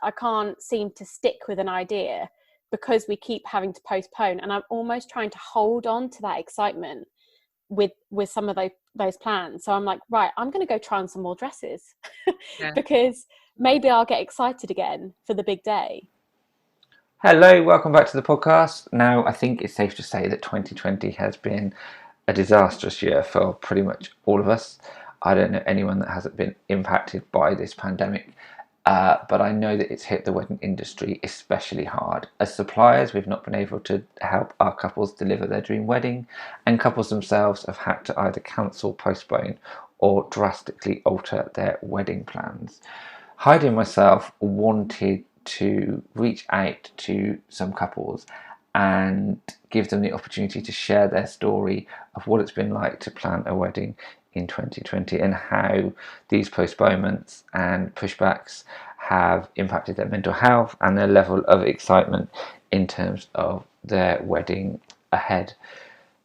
I can't seem to stick with an idea because we keep having to postpone, and I'm almost trying to hold on to that excitement with some of those plans. So I'm like, right, I'm going to go try on some more dresses because maybe I'll get excited again for the big day. Hello, welcome back to the podcast. Now, I think it's safe to say that 2020 has been a disastrous year for pretty much all of us. I don't know anyone that hasn't been impacted by this pandemic, but I know that it's hit the wedding industry especially hard. As suppliers, we've not been able to help our couples deliver their dream wedding, and couples themselves have had to either cancel, postpone, or drastically alter their wedding plans. Heidi and myself wanted to reach out to some couples and give them the opportunity to share their story of what it's been like to plan a wedding in 2020 and how these postponements and pushbacks have impacted their mental health and their level of excitement in terms of their wedding ahead.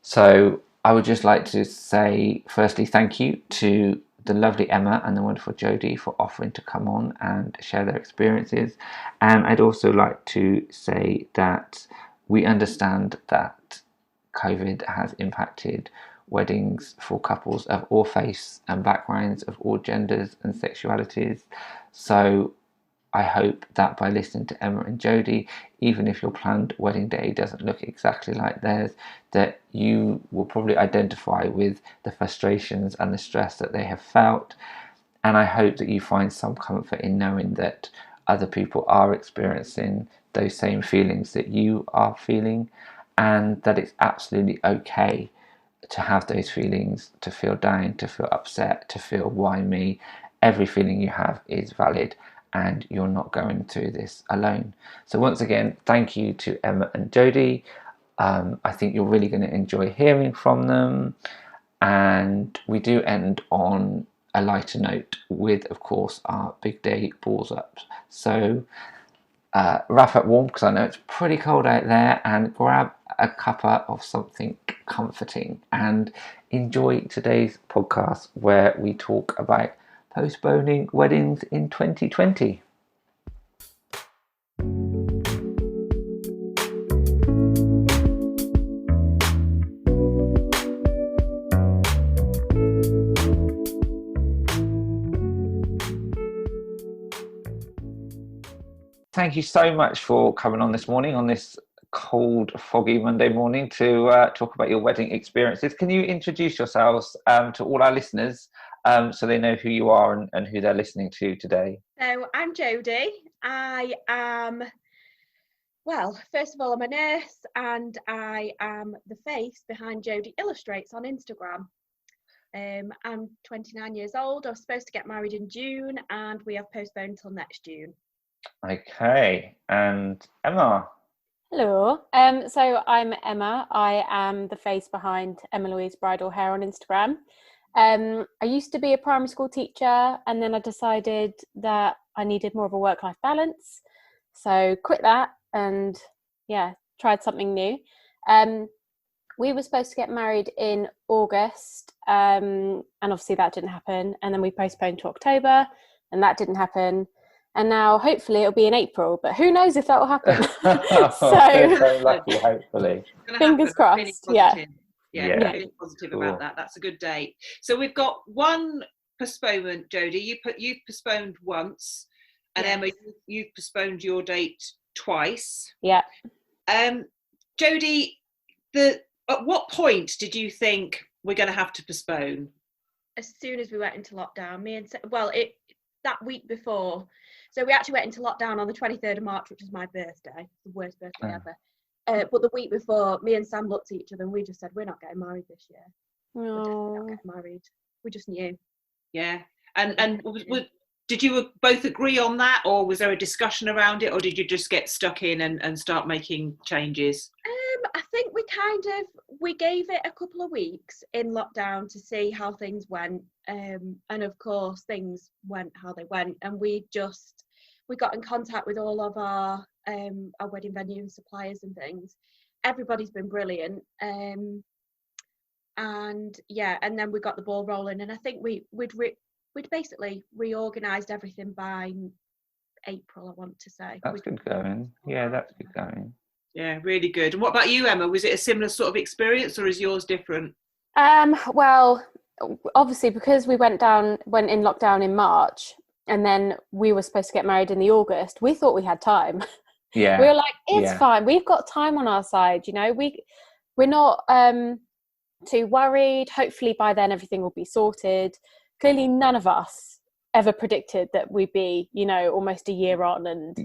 So I would just like to say, firstly, thank you to the lovely Emma and the wonderful Jodie for offering to come on and share their experiences. And I'd also like to say that we understand that COVID has impacted weddings for couples of all faiths and backgrounds, of all genders and sexualities. So I hope that by listening to Emma and Jodie, even if your planned wedding day doesn't look exactly like theirs, that you will probably identify with the frustrations and the stress that they have felt. And I hope that you find some comfort in knowing that other people are experiencing those same feelings that you are feeling, and that it's absolutely okay to have those feelings, to feel down, to feel upset, to feel why me. Every feeling you have is valid, and you're not going through this alone. So once again, thank you to Emma and Jodie. I think you're really going to enjoy hearing from them. And we do end on a lighter note with, of course, our big day balls up. So wrap up warm, because I know it's pretty cold out there, and grab a cuppa of something comforting and enjoy today's podcast where we talk about postponing weddings in 2020. Thank you so much for coming on this morning, on this cold, foggy Monday morning, to talk about your wedding experiences. Can you introduce yourselves to all our listeners, so they know who you are and who they're listening to today? So I'm Jodie. I am, well, first of all, I'm a nurse, and I am the face behind Jodie Illustrates on Instagram. I'm 29 years old. I was supposed to get married in June, and we have postponed until next June. Okay, and Emma? Hello. So I'm Emma. I am the face behind Emma Louise Bridal Hair on Instagram. I used to be a primary school teacher, and then I decided that I needed more of a work-life balance. So quit that and tried something new. We were supposed to get married in August, and obviously that didn't happen. And then we postponed to October, and that didn't happen. And now hopefully it'll be in April, but who knows if that will happen. So lucky, hopefully. Fingers crossed. Really Yeah. Really positive Cool. about that. That's a good date. So we've got one postponement, Jodie. You've postponed once, and Yes. Emma, you've postponed your date twice. Yeah. Jodie, at what point did you think we're going to have to postpone? As soon as we went into lockdown, that week before. So we actually went into lockdown on the 23rd of March, which is my birthday, the worst birthday ever. But the week before, me and Sam looked at each other and we just said, we're not getting married this year. We're definitely not getting married. We just knew. Yeah. And did you both agree on that, or was there a discussion around it, or did you just get stuck in and start making changes? I think we gave it a couple of weeks in lockdown to see how things went. And of course things went how they went, and we got in contact with all of our wedding venue and suppliers and things. Everybody's been brilliant. And then we got the ball rolling, and I think we'd basically reorganized everything by April, I want to say. That's good going. Yeah, that's good going. Yeah, really good. And what about you, Emma? Was it a similar sort of experience, or is yours different? Well, obviously, because we went in lockdown in March, and then we were supposed to get married in the August, we thought we had time. Yeah. We were like, it's fine. We've got time on our side. We're not too worried. Hopefully by then everything will be sorted. Clearly none of us ever predicted that we'd be, almost a year on and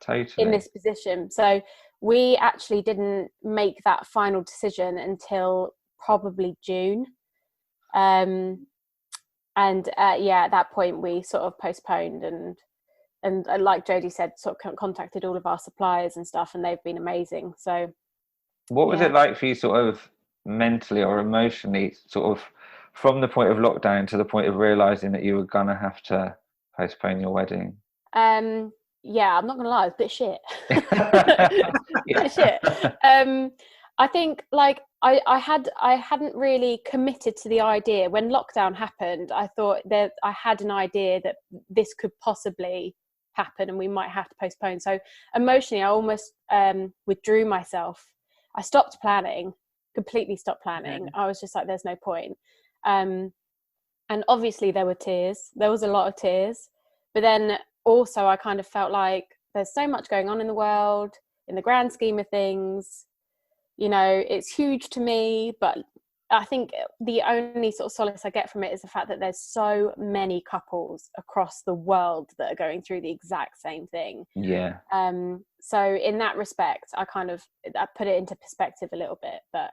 totally in this position. So we actually didn't make that final decision until probably June. At that point we sort of postponed and like Jodie said, sort of contacted all of our suppliers and stuff, and they've been amazing. So what was it like for you, sort of mentally or emotionally, sort of from the point of lockdown to the point of realizing that you were gonna have to postpone your wedding? I'm not gonna lie, it's a bit shit. Bit shit. I think like I hadn't really committed to the idea when lockdown happened. I thought that I had an idea that this could possibly happen and we might have to postpone. So emotionally I almost withdrew myself. I completely stopped planning. I was just like, there's no point. And obviously there was a lot of tears, but then also I kind of felt like there's so much going on in the world, in the grand scheme of things, it's huge to me, but I think the only sort of solace I get from it is the fact that there's so many couples across the world that are going through the exact same thing. Yeah. So in that respect, I put it into perspective a little bit, but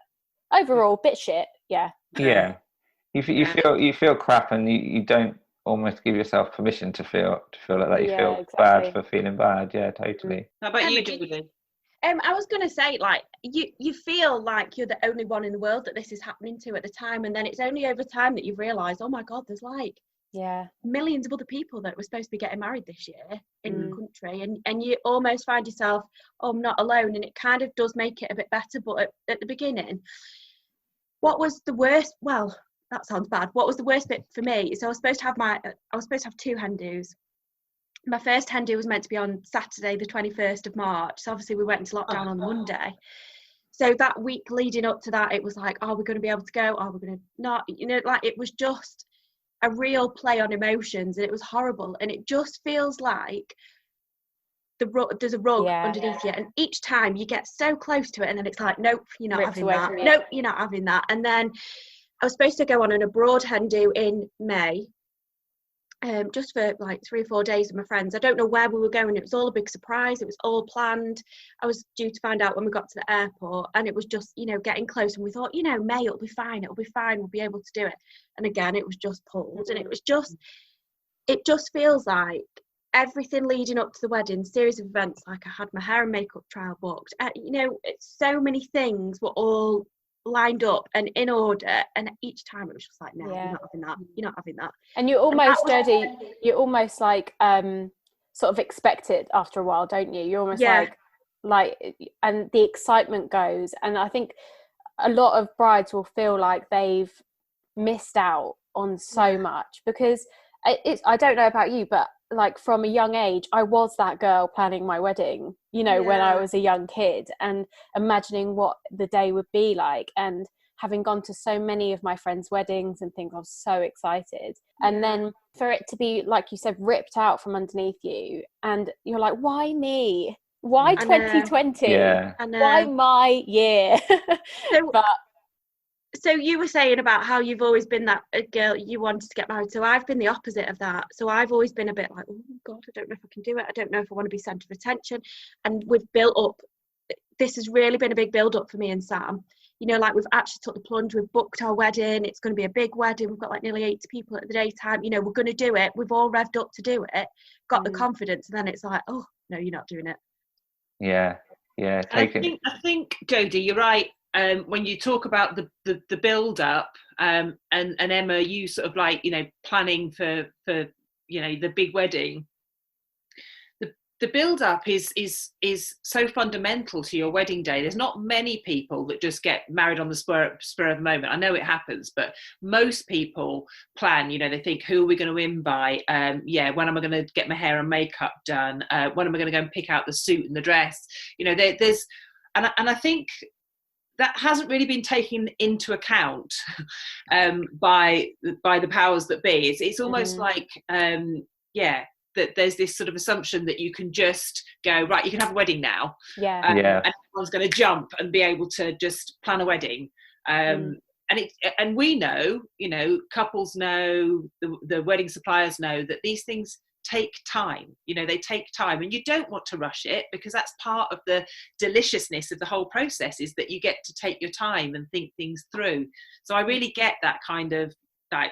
overall, bit shit. Yeah. Yeah. You feel crap, and you don't almost give yourself permission to feel like that. You feel exactly. bad for feeling bad. Yeah, totally. How about you, Jodie? I was going to say, like, you feel like you're the only one in the world that this is happening to at the time, and then it's only over time that you've realised, oh my God, there's like millions of other people that were supposed to be getting married this year in the country, and you almost find yourself, oh, I'm not alone, and it kind of does make it a bit better. But at the beginning, what was the worst? Well, that sounds bad. What was the worst bit for me? So I was supposed to have 2 hen do's. My first hen do was meant to be on Saturday, the 21st of March. So obviously we went into lockdown on Monday. So that week leading up to that, it was like, are we going to be able to go? Are we going to not? Like it was just a real play on emotions, and it was horrible. And it just feels like there's a rug underneath you. And each time you get so close to it, and then it's like, nope, you're not having that. Nope, you're not having that. And then I was supposed to go on an abroad hen do in May. Just for like 3 or 4 days with my friends. I don't know where we were going. It was all a big surprise. It was all planned. I was due to find out when we got to the airport, and it was just, getting close. And we thought, May, it'll be fine. We'll be able to do it. And again, it was just pulled. And it just feels like everything leading up to the wedding, series of events, like I had my hair and makeup trial booked. So many things were all lined up and in order, and each time it was just like, no, you're not having that. And you almost, Jodie, you almost like sort of expect it after a while, don't you? You're almost like and the excitement goes, and I think a lot of brides will feel like they've missed out on so much, because I don't know about you, but like from a young age I was that girl planning my wedding, when I was a young kid, and imagining what the day would be like, and having gone to so many of my friends' weddings and things, I was so excited. And then for it to be, like you said, ripped out from underneath you, and you're like, why me? Why 2020? Why my year? So you were saying about how you've always been that girl, you wanted to get married. So I've been the opposite of that. So I've always been a bit like, oh God, I don't know if I can do it. I don't know if I want to be centre of attention. And we've built up, this has really been a big build up for me and Sam. Like we've actually took the plunge, we've booked our wedding. It's going to be a big wedding. We've got like nearly 80 people at the daytime. We're going to do it. We've all revved up to do it, got the confidence. And then it's like, oh, no, you're not doing it. Yeah. I think, Jodie, you're right. When you talk about the build up, and Emma, you sort of like planning for the big wedding. the build up is so fundamental to your wedding day. There's not many people that just get married on the spur of the moment. I know it happens, but most people plan, they think, who are we going to win by? When am I going to get my hair and makeup done? When am I going to go and pick out the suit and the dress? There's and I think that hasn't really been taken into account by the powers that be. It's almost like that there's this sort of assumption that you can just go, right, you can have a wedding now. And everyone's going to jump and be able to just plan a wedding. And we know, couples know, the wedding suppliers know that these things take time. They take time, and you don't want to rush it, because that's part of the deliciousness of the whole process, is that you get to take your time and think things through. So I really get that kind of, like,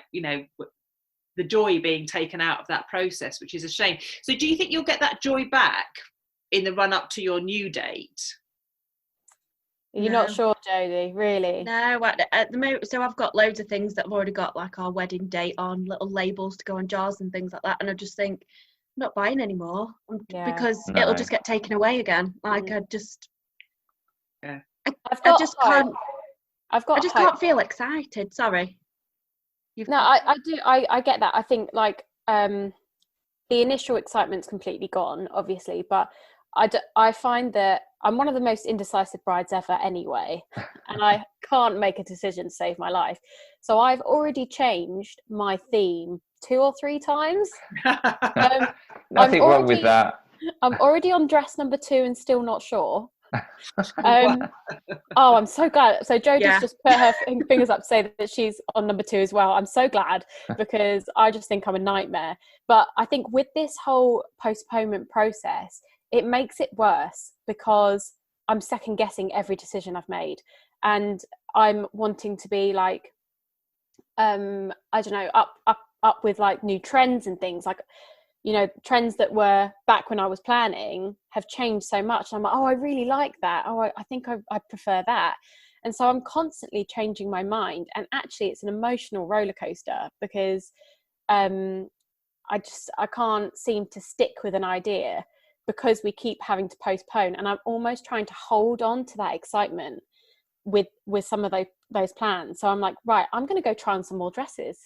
the joy being taken out of that process, which is a shame. So do you think you'll get that joy back in the run up to your new date? You're not sure, Jodie, really? No, at the moment, so I've got loads of things that I've already got, like our wedding date on, little labels to go on jars and things like that, and I just think I'm not buying anymore because it'll just get taken away again. Like I just can't feel excited. Sorry. I do. I get that. I think, like, the initial excitement's completely gone, obviously, but I find that I'm one of the most indecisive brides ever anyway, and I can't make a decision to save my life. So I've already changed my theme 2 or 3 times. Nothing wrong with that. I'm already on dress number 2 and still not sure. I'm so glad. So Jodie's just put her fingers up to say that she's on number 2 as well. I'm so glad, because I just think I'm a nightmare. But I think with this whole postponement process, it makes it worse, because I'm second guessing every decision I've made, and I'm wanting to be like, I don't know, up with like new trends and things, like, trends that were back when I was planning have changed so much. I'm like, I really like that. I think I prefer that. And so I'm constantly changing my mind. And actually it's an emotional roller coaster, because I can't seem to stick with an idea, because we keep having to postpone. And I'm almost trying to hold on to that excitement with some of those plans. So I'm like, right, I'm going to go try on some more dresses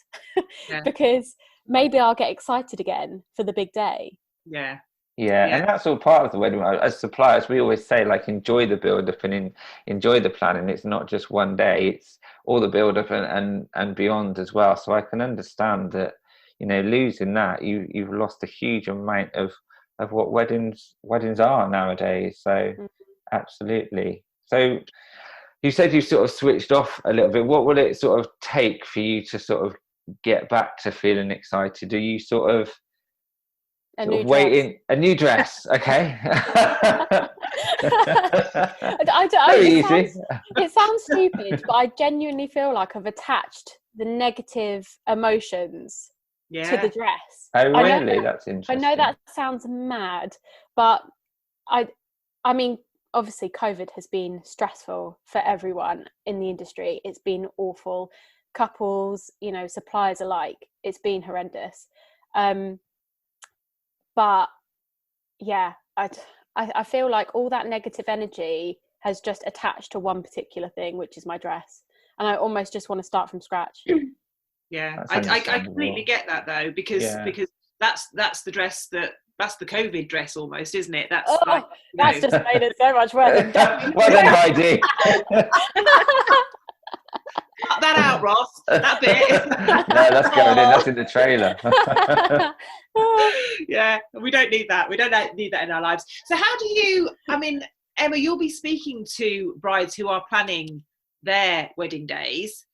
because maybe I'll get excited again for the big day. Yeah, and that's all part of the wedding. As suppliers, we always say, like, enjoy the build-up and enjoy the planning. It's not just one day; it's all the build-up and beyond as well. So I can understand that, losing that, you've lost a huge amount of what weddings are nowadays. So absolutely. So you said you sort of switched off a little bit. What will it sort of take for you to sort of get back to feeling excited? Do you sort of wait in a new dress? Okay. It sounds stupid, but I genuinely feel like I've attached the negative emotions to the dress. Oh, really? That's interesting. I know that sounds mad, but I mean, obviously COVID has been stressful for everyone in the industry. It's been awful. Couples, suppliers alike, it's been horrendous. But yeah, I feel like all that negative energy has just attached to one particular thing, which is my dress, and I almost just want to start from scratch. Yeah, I completely get that though, because that's the dress that's the COVID dress almost, isn't it? That's that's just made it so much worse. Well done, Heidi. Cut that out, Ross. That bit. No, that's going in. That's in the trailer. Yeah, we don't need that. We don't need that in our lives. So how do you? I mean, Emma, you'll be speaking to brides who are planning their wedding days.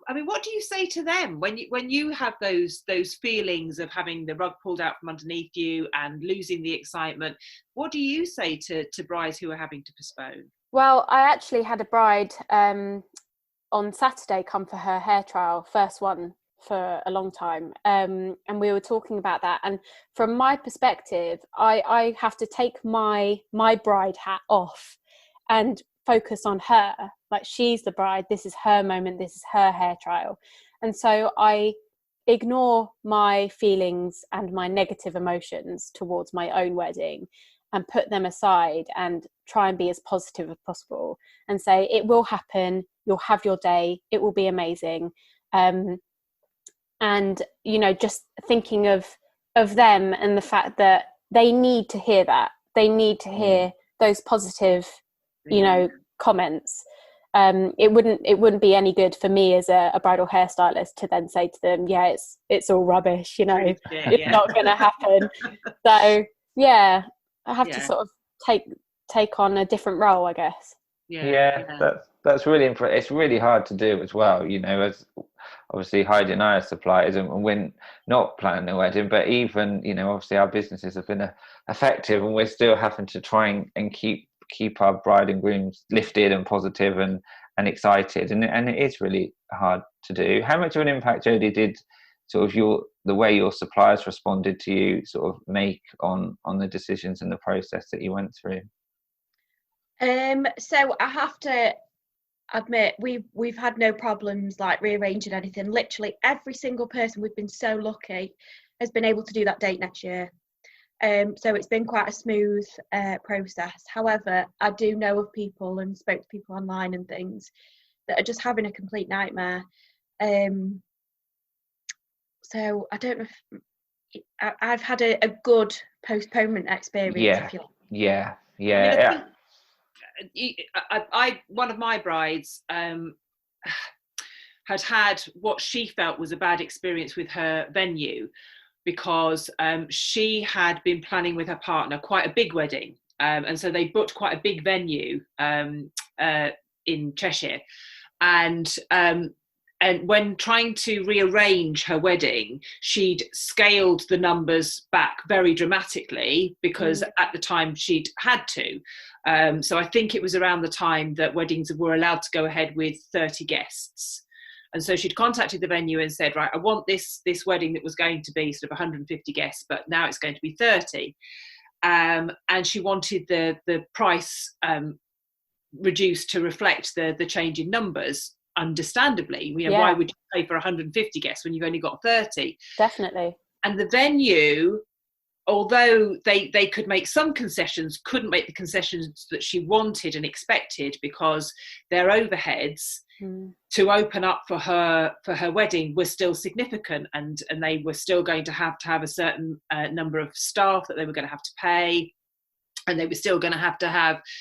I mean, what do you say to them when you have those feelings of having the rug pulled out from underneath you and losing the excitement? What do you say to brides who are having to postpone? Well, I actually had a bride on Saturday come for her hair trial, first one for a long time, and we were talking about that. And from my perspective, I have to take my bride hat off and focus on her. Like, she's the bride, this is her moment, this is her hair trial. And so I ignore my feelings and my negative emotions towards my own wedding and put them aside and try and be as positive as possible and say it will happen, you'll have your day, it will be amazing. And just thinking of them and the fact that they need to hear that, they need to hear those positive comments. It wouldn't be any good for me as a bridal hairstylist to then say to them, yeah, it's all rubbish, it's not going to happen. So I have to sort of take on a different role, I guess. That's really it's really hard to do as well, as obviously Heidi and I are suppliers, and we're not planning a wedding, but even obviously our businesses have been effective, and we're still having to try and keep our bride and grooms lifted and positive and excited, and it is really hard to do. How much of an impact, Jodie, did sort of the way your suppliers responded to you sort of make on the decisions and the process that you went through? So I have to admit we've had no problems like rearranging anything. Literally every single person, we've been so lucky, has been able to do that date next year. So it's been quite a smooth process. However, I do know of people and spoke to people online and things that are just having a complete nightmare. So I don't know if I've had a good postponement experience. If you like. Yeah. I one of my brides had what she felt was a bad experience with her venue, because she had been planning with her partner quite a big wedding, and so they booked quite a big venue in Cheshire, and when trying to rearrange her wedding, she'd scaled the numbers back very dramatically because at the time she'd had to. So I think it was around the time that weddings were allowed to go ahead with 30 guests. And so she'd contacted the venue and said, right, I want this wedding that was going to be sort of 150 guests, but now it's going to be 30. And she wanted the price reduced to reflect the change in numbers. Understandably, why would you pay for 150 guests when you've only got 30? Definitely. And the venue, although they could make some concessions, couldn't make the concessions that she wanted and expected, because their overheads to open up for her wedding were still significant, and they were still going to have a certain number of staff that they were going to have to pay. And they were still going to have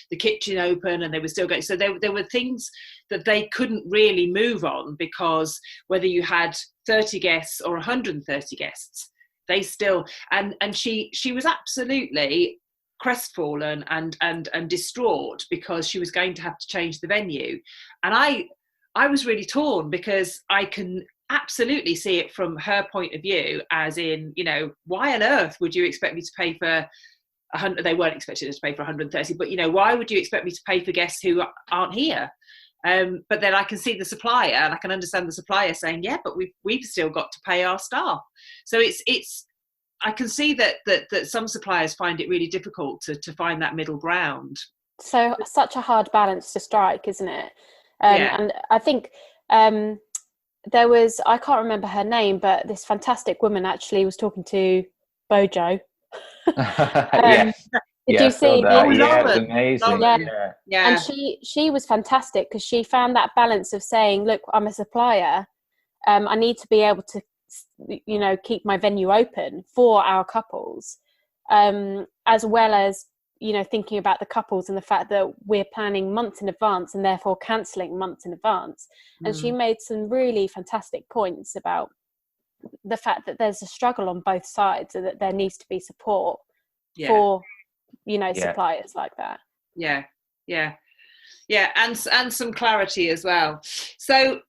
the kitchen open, and they were still going. So there were things that they couldn't really move on, because whether you had 30 guests or 130 guests, they still. And she was absolutely crestfallen and distraught, because she was going to have to change the venue. And I was really torn, because I can absolutely see it from her point of view, as in, why on earth would you expect me to pay for 100? They weren't expecting us to pay for 130, but why would you expect me to pay for guests who aren't here? But then I can see the supplier, and I can understand the supplier saying, yeah, but we've still got to pay our staff. So it's I can see that some suppliers find it really difficult to find that middle ground. So such a hard balance to strike, isn't it? And I think there was, I can't remember her name, but this fantastic woman actually was talking to Bojo. Did you see? Yeah, it was amazing. Yeah. And she was fantastic, because she found that balance of saying, look, I'm a supplier, I need to be able to keep my venue open for our couples, as well as thinking about the couples and the fact that we're planning months in advance and therefore cancelling months in advance. And she made some really fantastic points about the fact that there's a struggle on both sides, and that there needs to be support for suppliers like that. And some clarity as well. So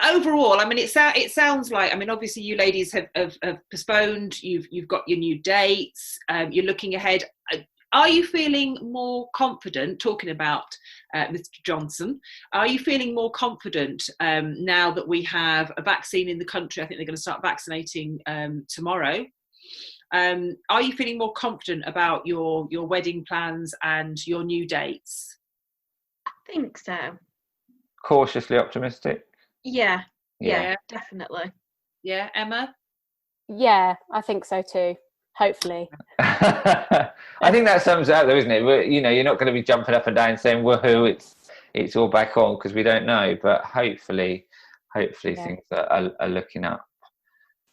overall, it sounds like, obviously you ladies have postponed, you've got your new dates, you're looking ahead. Are you feeling more confident, talking about Mr. Johnson, are you feeling more confident now that we have a vaccine in the country? I think they're going to start vaccinating tomorrow. Are you feeling more confident about your wedding plans and your new dates? I think so. Cautiously optimistic? Yeah, definitely. Yeah, Emma? Yeah, I think so too. Hopefully. I think that sums it up though, isn't it? You're not going to be jumping up and down saying woohoo, it's all back on, because we don't know, but hopefully things are looking up.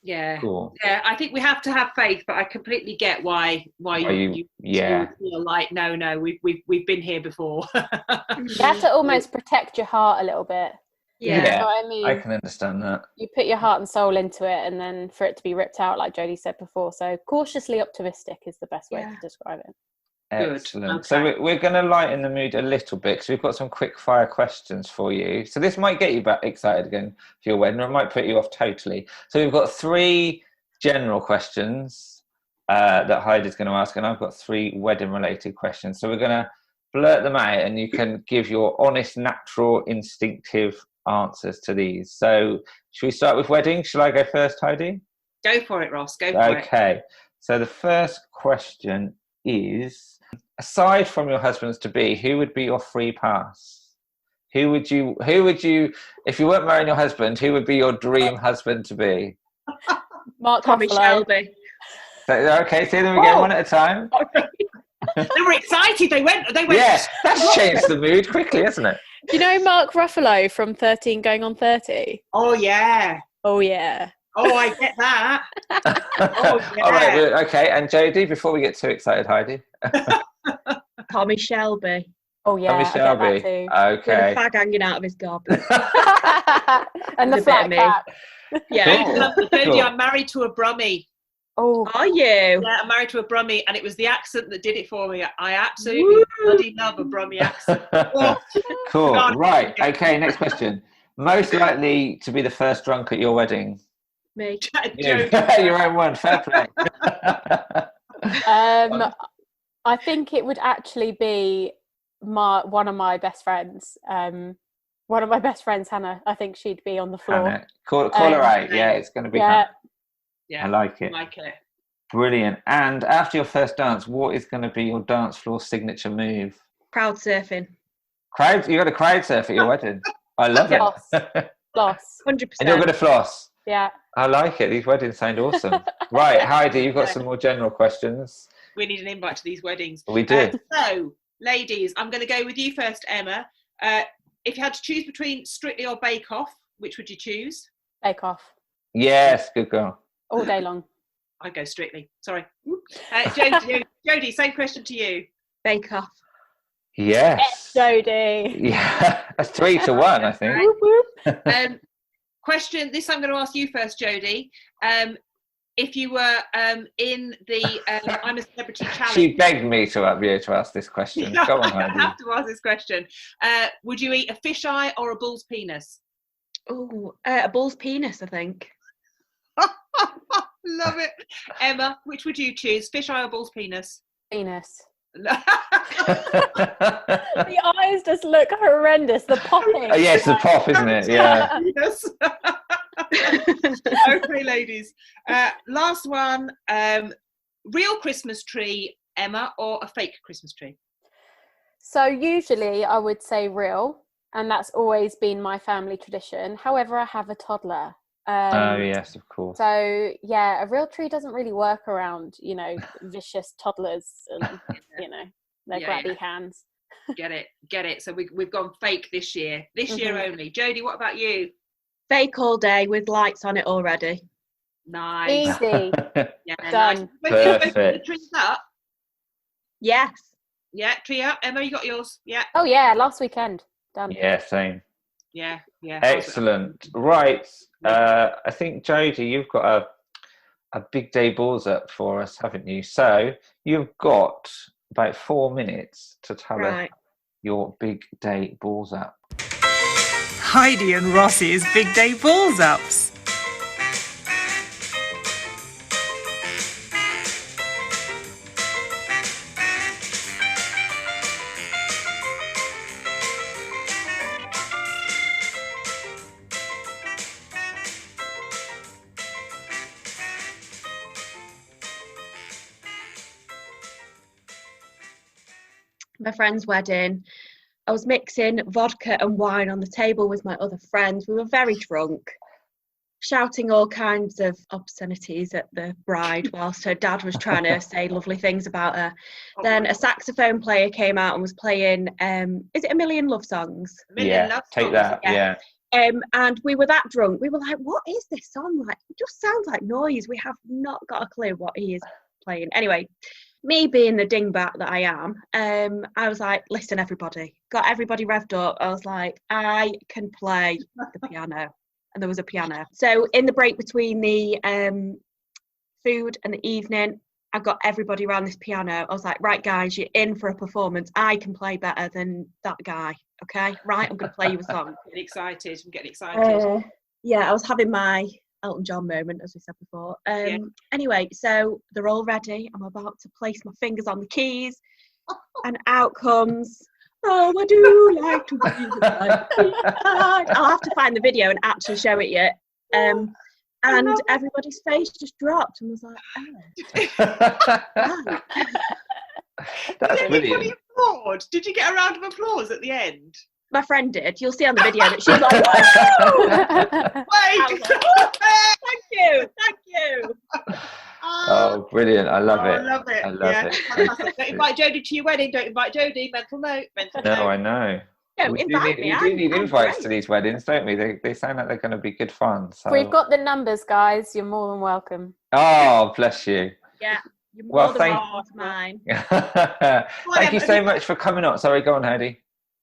Yeah. Cool. Yeah, I think we have to have faith, but I completely get why you feel like no, we've been here before. You have to almost protect your heart a little bit. Yeah, You know what I mean? I can understand that. You put your heart and soul into it, and then for it to be ripped out, like Jodie said before. So cautiously optimistic is the best way to describe it. Excellent. Okay. So we're going to lighten the mood a little bit, because we've got some quick fire questions for you. So this might get you back excited again for your wedding, or it might put you off totally. So we've got 3 general questions that Heidi's going to ask, and I've got 3 wedding related questions. So we're going to blurt them out, and you can give your honest, natural, instinctive answers to these. So should we start with weddings? Shall I go first, Heidi? Go for it, Ross. Go for it. Okay. So the first question is, aside from your husbands to be, who would be your free pass? Who would you, if you weren't marrying your husband, who would be your dream husband to be? Tommy Shelby. So, okay, so then we go one at a time. They were excited. They went. Yes, that's changed the mood quickly, hasn't it? Do you know Mark Ruffalo from 13 Going on 30? Oh yeah. Oh yeah. Oh, I get that. Oh, yeah. All right, okay. And Jodie, before we get too excited, Heidi. Tommy Shelby. Oh yeah. Tommy Shelby. With Okay. a fag hanging out of his gob. And the With a bit flat of me. cap. Yeah. Jodie, Cool. I'm married to a Brummie. Oh. Are you? Yeah, I'm married to a Brummie, and it was the accent that did it for me. I absolutely bloody love a Brummie accent. Oh, Cool. God. Right. Okay. Next question. Most likely to be the first drunk at your wedding. Me. Your own one. Fair play. I think it would actually be one of my best friends. One of my best friends, Hannah. I think she'd be on the floor. Hannah. Call her out. Yeah, it's going to be Hannah. Yeah, I like it. Brilliant. And after your first dance, what is going to be your dance floor signature move? Crowd surfing. You got a crowd surf at your wedding. I love it. Floss. 100%. And you're going to floss. Yeah. I like it. These weddings sound awesome. Right, Heidi, you've got some more general questions. We need an invite to these weddings. We do. So, ladies, I'm going to go with you first, Emma. If you had to choose between Strictly or Bake Off, which would you choose? Bake Off. Yes, good girl. All day long. I'd go Strictly. Sorry. Jodie, same question to you. Bake Off. Yes. Jodie. Yeah, that's 3-1, I think. Question. This I'm going to ask you first, Jodie. If you were in the I'm a Celebrity challenge. She begged me to be able to ask this question. Go on, Heidi. I have to ask this question. Would you eat a fisheye or a bull's penis? Oh, a bull's penis, I think. Love it. Emma, which would you choose? Fisheye or bull's penis? Penis. The eyes just look horrendous. The popping. Oh, yeah, it's the pop, isn't it? Yeah. Yes. Okay, ladies. Last one. Real Christmas tree, Emma, or a fake Christmas tree? So usually I would say real, and that's always been my family tradition. However, I have a toddler. Oh yes, of course. So yeah, a real tree doesn't really work around, vicious toddlers and their grabby hands. Get it. So we've gone fake this year. Year only. Jodie, what about you? Fake all day with lights on it already. Nice. Easy. Yeah, Done. Nice. Perfect. The tree's up. Yes. Yeah, tree up. Emma, you got yours? Yeah. Oh yeah, last weekend. Done. Yeah, same. Yeah. Excellent. Right. I think Jodie, you've got a big day balls up for us, haven't you? So you've got about 4 minutes to tell us your big day balls up. Heidi and Ross's big day balls ups. My friend's wedding. I was mixing vodka and wine on the table with my other friends. We were very drunk. shouting all kinds of obscenities at the bride whilst her dad was trying to say lovely things about her. Then a saxophone player came out and was playing, is it A Million Love Songs? Take that, yeah. And we were that drunk. We were like, what is this song? Like, it just sounds like noise. We have not got a clue what he is playing. Anyway, me being the dingbat that I am, I was like, listen, everybody. Got everybody revved up. I was like, I can play the piano. And there was a piano. So in the break between the food and the evening, I got everybody around this piano. I was like, right, guys, you're in for a performance. I can play better than that guy. Okay, right, I'm going to play you a song. I'm getting excited. Yeah, I was having my Elton John moment, as we said before. Anyway, so they're all ready. I'm about to place my fingers on the keys. And out comes... Oh, I do like to be I'll have to find the video and actually show it you. And everybody's face just dropped and was like, oh. Wow. That's did brilliant. anybody applaud? Did you get a round of applause at the end? My friend did. You'll see on the video that she was like, woo! Wait! Like, thank you. Oh, brilliant. I love it. I love it. I love it. Fantastic. Don't invite Jodie to your wedding. Don't invite Jodie. Mental note. No, I know. Don't invite me. We do need I'm invites great. to these weddings, don't we? They sound like they're going to be good fun. So. We've got the numbers, guys. You're more than welcome. Oh, bless you. Yeah, you're more Well, than welcome to mine. Thank you so much for coming on. Sorry, go on, Jodie.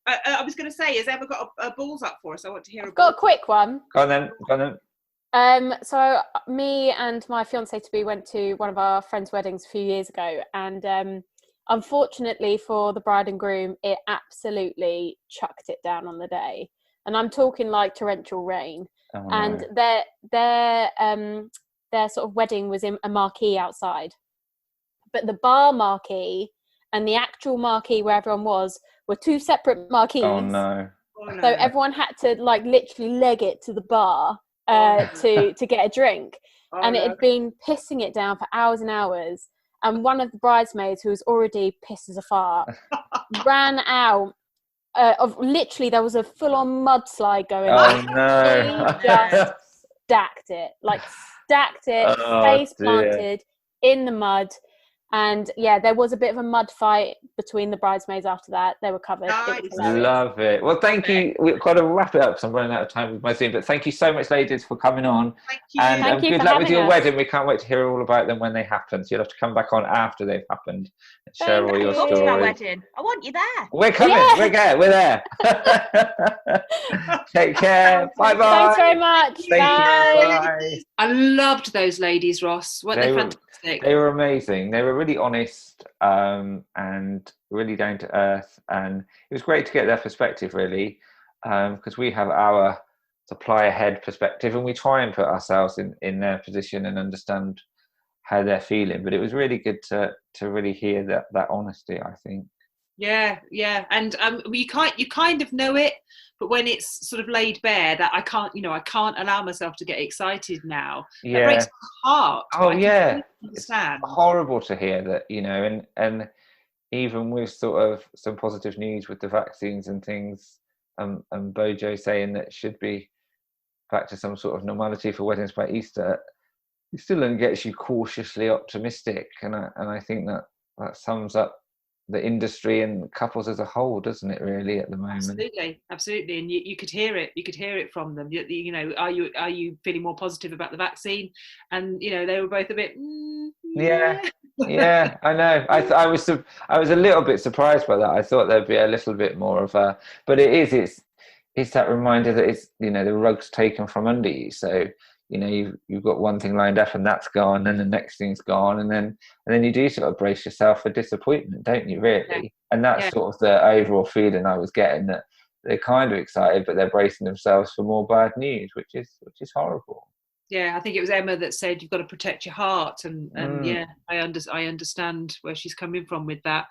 I was going to say, has Emma got a balls up for us? I want to hear I've got a quick one. Go on then. So me and my fiance-to-be went to one of our friends' weddings a few years ago, and unfortunately for the bride and groom, it absolutely chucked it down on the day. And I'm talking like torrential rain. Oh, and no. their sort of wedding was in a marquee outside. But the bar marquee and the actual marquee where everyone was were two separate marquees. Oh, no. So everyone had to like literally leg it to the bar to get a drink. And it had been pissing it down for hours and hours. And one of the bridesmaids, who was already pissed as a fart, ran out of literally, there was a full-on mudslide going on. Oh, no. She just stacked it, face planted in the mud. And yeah, there was a bit of a mud fight between the bridesmaids after that. They were covered. Nice. Love it. Well, thank you. We've got to wrap it up because I'm running out of time with my Zoom. But thank you so much, ladies, for coming on. Thank you. And Thank you good for luck with having your us. wedding. We can't wait to hear all about them when they happen. So you'll have to come back on after they've happened and share all your Come to our stories. wedding. I want you there. We're coming. Yeah. We're there. Take care. Bye bye. Thanks very much. Thank Bye. you. Bye. I loved those ladies, Ross. Weren't they They were- fantastic? They were amazing. They were really honest and really down to earth. And it was great to get their perspective, really, because we have our supplier head perspective and we try and put ourselves in their position and understand how they're feeling. But it was really good to really hear that honesty, I think. Yeah. And you kind of know it, but when it's sort of laid bare, that I can't allow myself to get excited now. Yeah. It breaks my heart. Oh, I yeah. completely understand. It's horrible to hear that, and even with sort of some positive news with the vaccines and things, and Bojo saying that it should be back to some sort of normality for weddings by Easter, it still only gets you cautiously optimistic, and I think that sums up the industry and couples as a whole, doesn't it, really, at the moment? Absolutely. And you could hear it. You could hear it from them. Are you feeling more positive about the vaccine? And they were both a bit. Yeah, I know. I was a little bit surprised by that. I thought there'd be a little bit more of a, but it's that reminder that it's the rug's taken from under you. So you've got one thing lined up and that's gone, and the next thing's gone, and then you do sort of brace yourself for disappointment, don't you, really? Yeah. And that's sort of the overall feeling I was getting, that they're kind of excited but they're bracing themselves for more bad news, which is horrible. Yeah, I think it was Emma that said you've got to protect your heart, and yeah, I understand where she's coming from with that.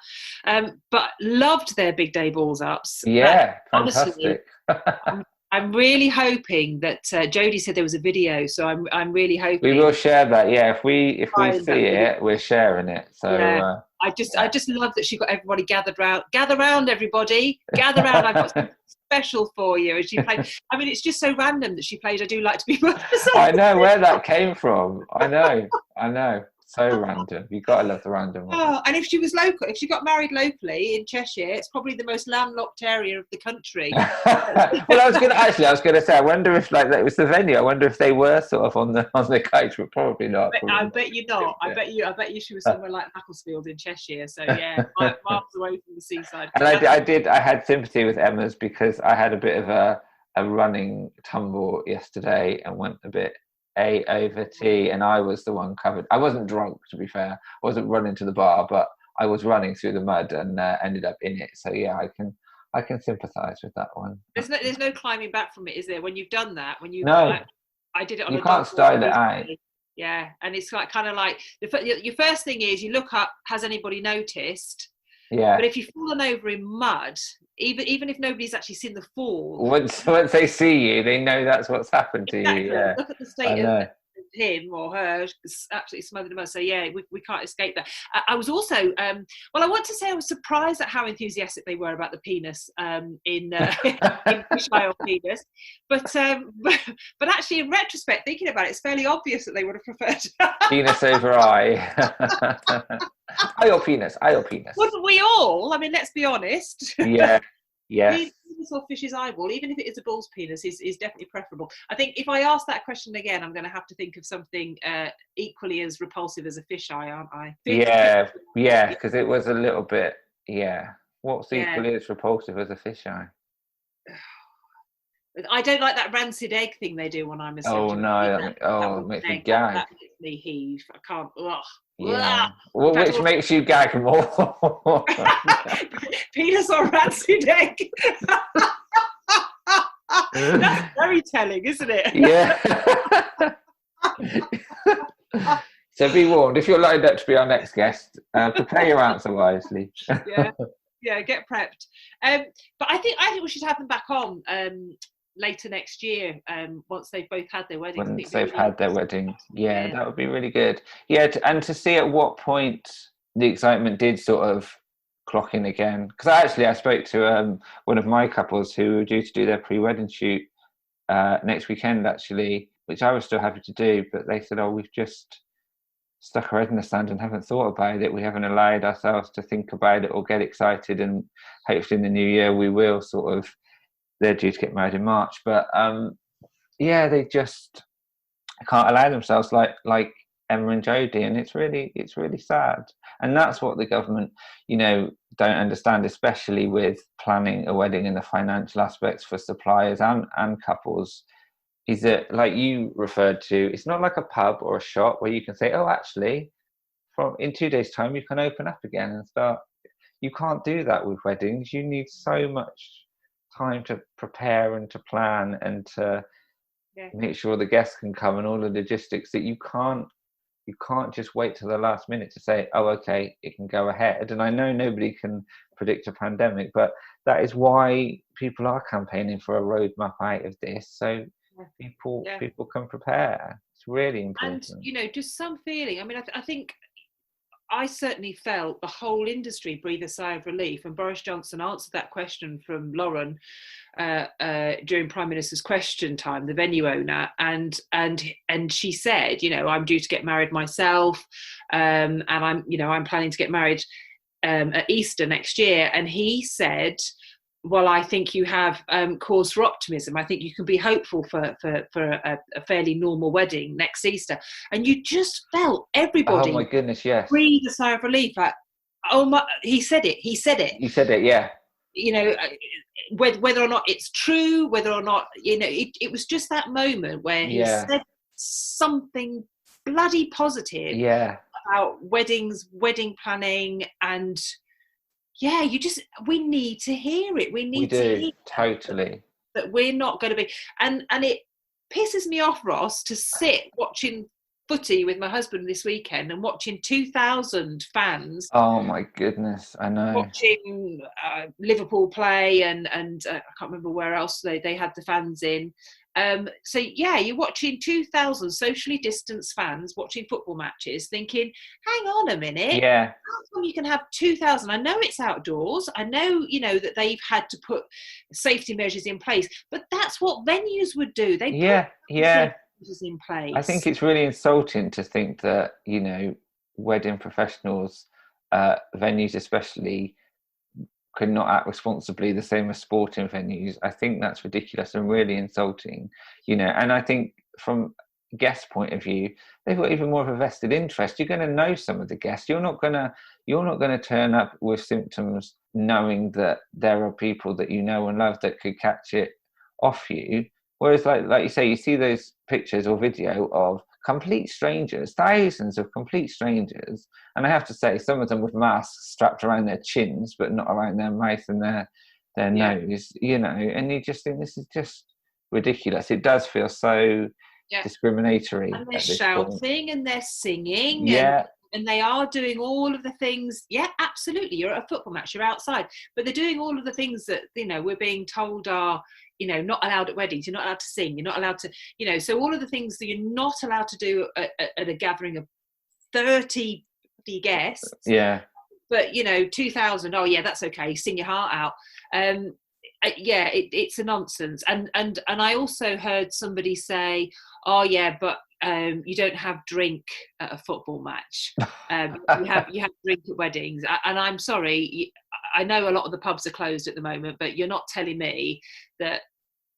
But loved their big day balls ups. Yeah, honestly, fantastic. I'm really hoping that Jodie said there was a video, so I'm really hoping we will share that. Yeah, if we Find see it, we're sharing it. So yeah. I just love that she got everybody gathered round. Gather round, everybody. Gather round. I've got something special for you. And she played. I mean, it's just so random that she played "I Do Like to Be Mother." I know where that came from. I know. So random. You gotta love the random one. Oh, and if she was local, if she got married locally in Cheshire, it's probably the most landlocked area of the country. Well, I was gonna say, I wonder if like that was the venue. I wonder if they were sort of on the coach, but probably not. I bet you not. I bet you she was somewhere like Macclesfield in Cheshire. So yeah, miles away from the seaside. And I had sympathy with Emma's because I had a bit of a running tumble yesterday and went a bit A over T, and I was the one covered. I wasn't drunk, to be fair. I wasn't running to the bar, but I was running through the mud and ended up in it. So yeah, I can sympathise with that one. There's no climbing back from it, is there? When you've done that, I did it on you a can't style it out. Yeah, and it's like kind of like your first thing is you look up, has anybody noticed? Yeah. But if you've fallen over in mud, even if nobody's actually seen the fall, once they see you, they know that's what's happened to you. Yeah. Look at the state of him or her, absolutely smothered in mud. So yeah, we can't escape that. I was also, I want to say I was surprised at how enthusiastic they were about the penis in fisheye penis, but actually in retrospect, thinking about it, it's fairly obvious that they would have preferred penis over eye. Eye or penis? Wouldn't we all? I mean, let's be honest. Yeah. Penis or fish's eyeball, even if it is a bull's penis, is definitely preferable. I think if I ask that question again, I'm going to have to think of something equally as repulsive as a fisheye, aren't I? Yeah, because it was a little bit. Yeah, what's equally as repulsive as a fisheye? I don't like that rancid egg thing they do when I'm a Oh no! It makes me gag. That makes me heave. I can't. Ugh. Yeah. Well, which makes you gag more? Penis or rancid egg? That's very telling, isn't it? Yeah. So be warned, if you're lined up to be our next guest, prepare your answer wisely. Yeah, get prepped. But I think we should have them back on later next year, once they've both had their weddings. Once they've had their weddings, yeah, that would be really good. Yeah, and to see at what point the excitement did sort of clock in again. Because I spoke to one of my couples who were due to do their pre-wedding shoot next weekend, actually, which I was still happy to do, but they said, "Oh, we've just stuck our head in the sand and haven't thought about it. We haven't allowed ourselves to think about it or get excited, and hopefully in the new year we will sort of." They're due to get married in March, but they just can't allow themselves like Emma and Jodie, and it's really sad. And that's what the government, don't understand, especially with planning a wedding and the financial aspects for suppliers and couples, is that, like you referred to, it's not like a pub or a shop where you can say, oh, actually, in 2 days' time you can open up again and start. You can't do that with weddings. You need so much time to prepare and to plan and to make sure the guests can come and all the logistics, that you can't just wait till the last minute to say, oh, okay, it can go ahead. And I know nobody can predict a pandemic, but that is why people are campaigning for a roadmap out of this, so people can prepare. It's really important. And just some feeling. I mean, I think I certainly felt the whole industry breathe a sigh of relief, and Boris Johnson answered that question from Lauren during Prime Minister's Question Time, the venue owner, and she said, I'm due to get married myself, and I'm planning to get married at Easter next year, and he said, well, I think you have cause for optimism. I think you can be hopeful for a fairly normal wedding next Easter. And you just felt everybody, oh my goodness, yes, breathe a sigh of relief. Like, oh my, he said it, yeah. Whether or not it's true, whether or not, it was just that moment where he said something bloody positive about weddings, wedding planning, and we need to hear it. We need to hear totally that we're not going to be, and it pisses me off, Ross, to sit watching footy with my husband this weekend and watching 2,000 fans. Oh my goodness, I know. Watching Liverpool play and I can't remember where else they had the fans in. So yeah, you're watching 2,000 socially distanced fans watching football matches, thinking, hang on a minute, Yeah. how come you can have 2,000? I know it's outdoors. I know, that they've had to put safety measures in place, but that's what venues would do. They put safety measures in place. I think it's really insulting to think that, wedding professionals, venues especially, could not act responsibly the same as sporting venues. I think that's ridiculous and really insulting, and I think from guest point of view, they've got even more of a vested interest. You're going to know some of the guests. You're not going to turn up with symptoms knowing that there are people that you know and love that could catch it off you. Whereas like you say, you see those pictures or video of complete strangers, thousands of complete strangers, and I have to say, some of them with masks strapped around their chins but not around their mouth and their nose, and you just think this is just ridiculous. It does feel so discriminatory. And they're shouting and they're singing, and they are doing all of the things. Yeah, absolutely. You're at a football match, you're outside, but they're doing all of the things that we're being told are not allowed at weddings. You're not allowed to sing. You're not allowed to, so all of the things that you're not allowed to do at a gathering of 30 guests. Yeah. But 2,000. Oh yeah, that's okay. Sing your heart out. It's a nonsense. And I also heard somebody say, oh yeah, but you don't have drink at a football match. You have drink at weddings. And I'm sorry, I know a lot of the pubs are closed at the moment, but you're not telling me that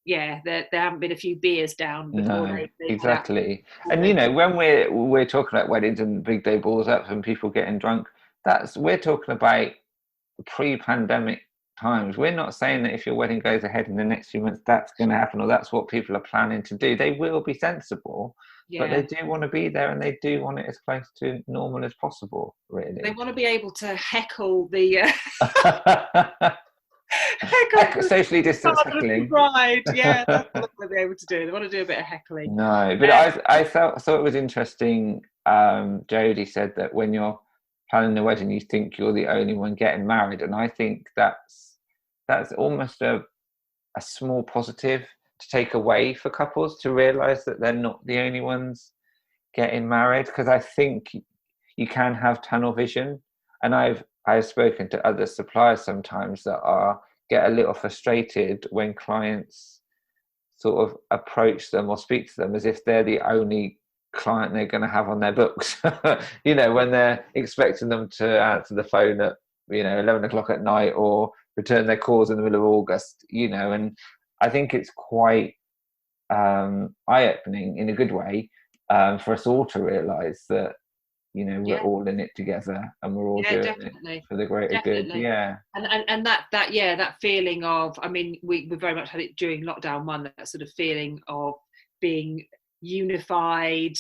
there haven't been a few beers down before. No, exactly. And when we're talking about weddings and big day balls up and people getting drunk, we're talking about pre-pandemic times. We're not saying that if your wedding goes ahead in the next few months that's going to happen, or that's what people are planning to do. They will be sensible, but they do want to be there, and they do want it as close to normal as possible, really. They want to be able to heckle the socially distanced heckling. Right, yeah, that's what they'll be able to do. They want to do a bit of heckling. No, but I thought it was interesting. Jodie said that when you're planning the wedding, you think you're the only one getting married, and I think that's almost a small positive to take away for couples, to realise that they're not the only ones getting married, because I think you can have tunnel vision, and I've spoken to other suppliers sometimes that get a little frustrated when clients sort of approach them or speak to them as if they're the only client they're going to have on their books. When they're expecting them to answer the phone at 11 o'clock at night or return their calls in the middle of August, and I think it's quite eye-opening in a good way for us all to realise that we're all in it together, and we're all doing it for the greater good. Yeah. And that feeling of, I mean, we very much had it during lockdown one, that sort of feeling of being unified,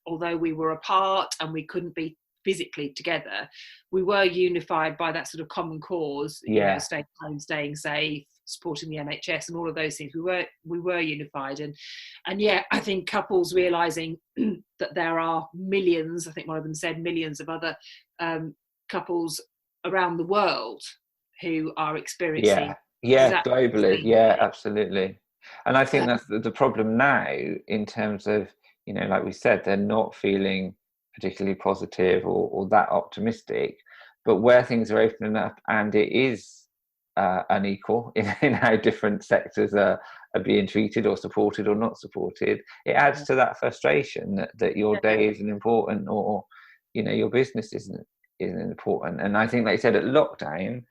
although we were apart and we couldn't be physically together, we were unified by that sort of common cause. Staying home, staying safe, supporting the NHS, and all of those things. We were unified, and I think couples realising that there are millions, I think one of them said millions of other couples around the world who are experiencing globally, absolutely. And I think that's the problem now, in terms of, like we said, they're not feeling particularly positive or that optimistic, but where things are opening up and it is unequal in how different sectors are being treated or supported or not supported, it adds to that frustration that your day isn't important, or your business isn't important. And I think, like you said, at lockdown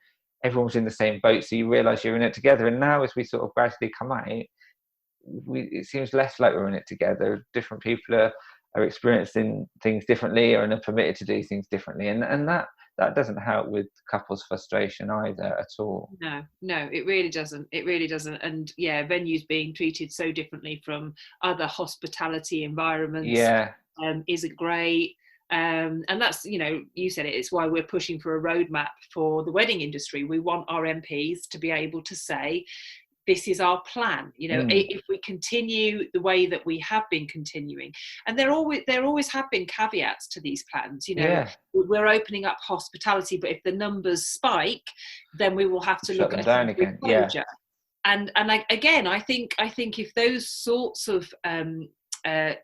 everyone was in the same boat, so you realise you're in it together. And now, as we sort of gradually come out, it seems less like we're in it together. Different people are experiencing things differently, or are permitted to do things differently, and that doesn't help with couples' frustration either at all. No, it really doesn't. And venues being treated so differently from other hospitality environments isn't great. And that's, you said it's why we're pushing for a roadmap for the wedding industry. We want our MPs to be able to say, this is our plan, if we continue the way that we have been continuing. And there always have been caveats to these plans. We're opening up hospitality, but if the numbers spike, then we will have to look them at down again. closure. And I think if those sorts of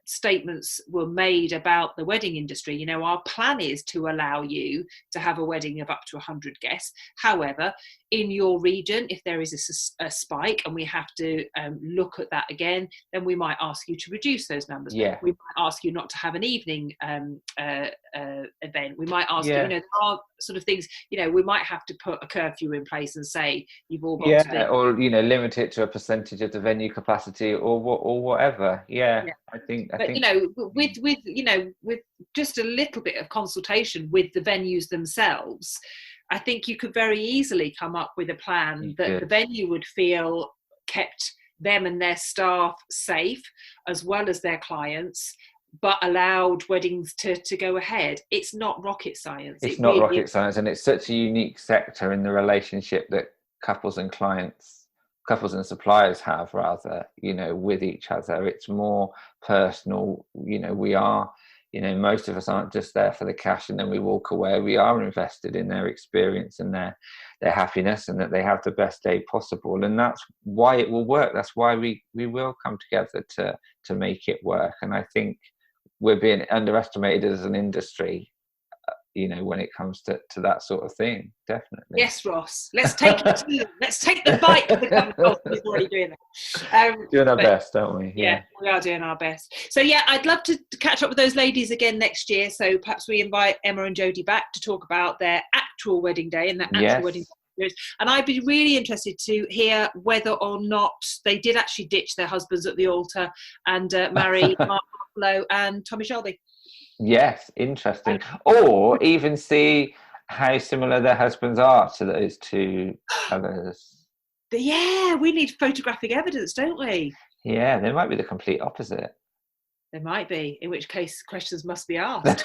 statements were made about the wedding industry, our plan is to allow you to have a wedding of up to 100 guests. However, in your region, if there is a spike and we have to look at that again, then we might ask you to reduce those numbers. Yeah. We might ask you not to have an evening event. We might ask you, there are sort of things, we might have to put a curfew in place and say you've all got to be. Or limit it to a percentage of the venue capacity or whatever. I think with just a little bit of consultation with the venues themselves, I think you could very easily come up with a plan that the venue would feel kept them and their staff safe, as well as their clients, but allowed weddings to go ahead. It's not rocket science. It's not rocket science, and it's such a unique sector in the relationship that couples and suppliers have, rather, with each other. It's more personal. We are, most of us aren't just there for the cash and then we walk away. We are invested in their experience and their happiness, and that they have the best day possible. And that's why it will work. That's why we will come together to make it work. And I think we're being underestimated as an industry, when it comes to that sort of thing. Definitely. Yes, Ross. Let's take it. Let's take the bite of the gun. Oh, he's already doing that. Doing our best, don't we? Yeah, we are doing our best. So I'd love to catch up with those ladies again next year. So perhaps we invite Emma and Jodie back to talk about their actual wedding day and their actual wedding day. And I'd be really interested to hear whether or not they did actually ditch their husbands at the altar and marry Mark Ruffalo and Tommy Shelby. Yes, interesting. Or even see how similar their husbands are to those two others. Yeah, we need photographic evidence, don't we? Yeah, they might be the complete opposite. There might be, in which case questions must be asked.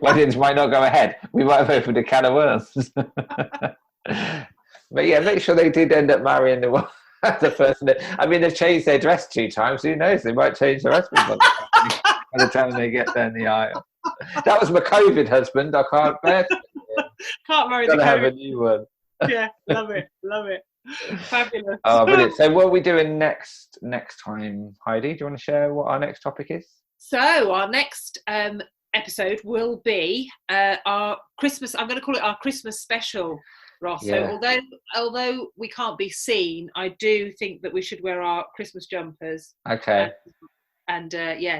Weddings might not go ahead. We might have opened a can of worms. But make sure they did end up marrying the person. I mean, they've changed their dress 2 times. Who knows? They might change their husband by the time they get down the aisle. That was my COVID husband. I can't bear to. Can't marry the COVID. Gotta have a new one. Yeah, love it. Fabulous. Oh, brilliant. So what are we doing next time, Heidi? Do you want to share what our next topic is? So our next episode will be our Christmas, I'm going to call it our Christmas special, Ross. Yeah. So although we can't be seen, I do think that we should wear our Christmas jumpers. Okay. And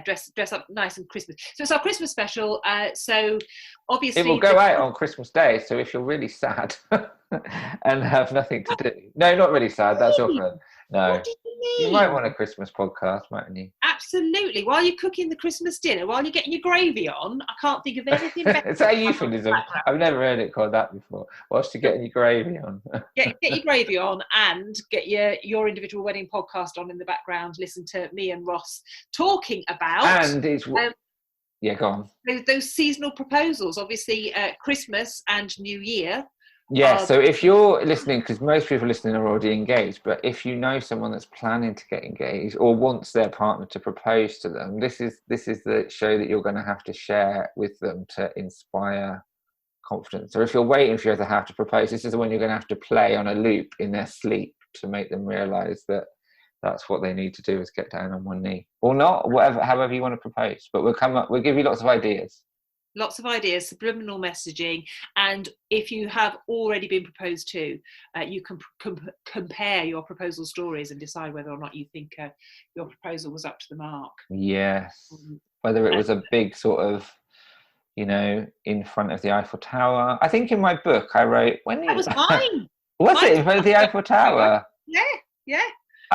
dress up nice and Christmas. So it's our Christmas special. So obviously it will go out on Christmas Day. So if you're really sad and have nothing to do, no, not really sad. That's often no. What do you mean? You might want a Christmas podcast, mightn't you? Absolutely. While you're cooking the Christmas dinner, while you're getting your gravy on, I can't think of anything better. It's a euphemism. I've never heard it called that before. Whilst you're getting your gravy on. Get your gravy on and get your individual wedding podcast on in the background. Listen to me and Ross talking about. And it's go on. Those seasonal proposals, obviously Christmas and New Year. Yeah, so if you're listening, because most people listening are already engaged, but if you know someone that's planning to get engaged or wants their partner to propose to them, this is the show that you're going to have to share with them to inspire confidence. Or if you're waiting for your other half to propose, this is the one you're going to have to play on a loop in their sleep to make them realise that that's what they need to do, is get down on one knee. Or not, however you want to propose. But we'll give you lots of ideas. Lots of ideas, subliminal messaging, and if you have already been proposed to, you can compare your proposal stories and decide whether or not you think your proposal was up to the mark. Yes, whether it was a big sort of, in front of the Eiffel Tower. I think in my book I wrote that was mine. Was it in front of the Eiffel Tower? Yeah.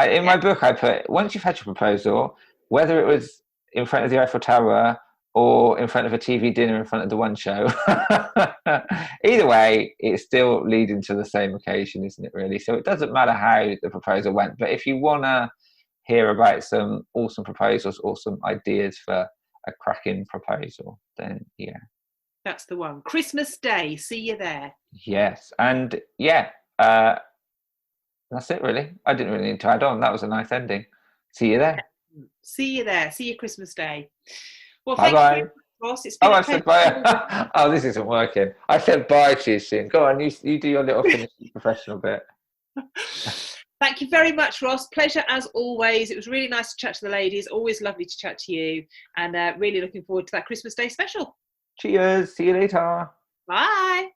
In my book I put, once you've had your proposal, whether it was in front of the Eiffel Tower or in front of a TV dinner in front of the One Show. Either way, it's still leading to the same occasion, isn't it, really? So it doesn't matter how the proposal went, but if you want to hear about some awesome proposals or some ideas for a cracking proposal, then yeah. That's the one. Christmas Day, see you there. Yes, and That's it, really. I didn't really need to add on. That was a nice ending. See you there. See you there. See you Christmas Day. Well, Bye thank you bye. very much, Ross. It's been Oh, a I said pleasure. bye. Oh, this isn't working. I said bye to you soon. Go on, you do your little finishing professional bit. Thank you very much, Ross. Pleasure as always. It was really nice to chat to the ladies. Always lovely to chat to you. And really looking forward to that Christmas Day special. Cheers. See you later. Bye.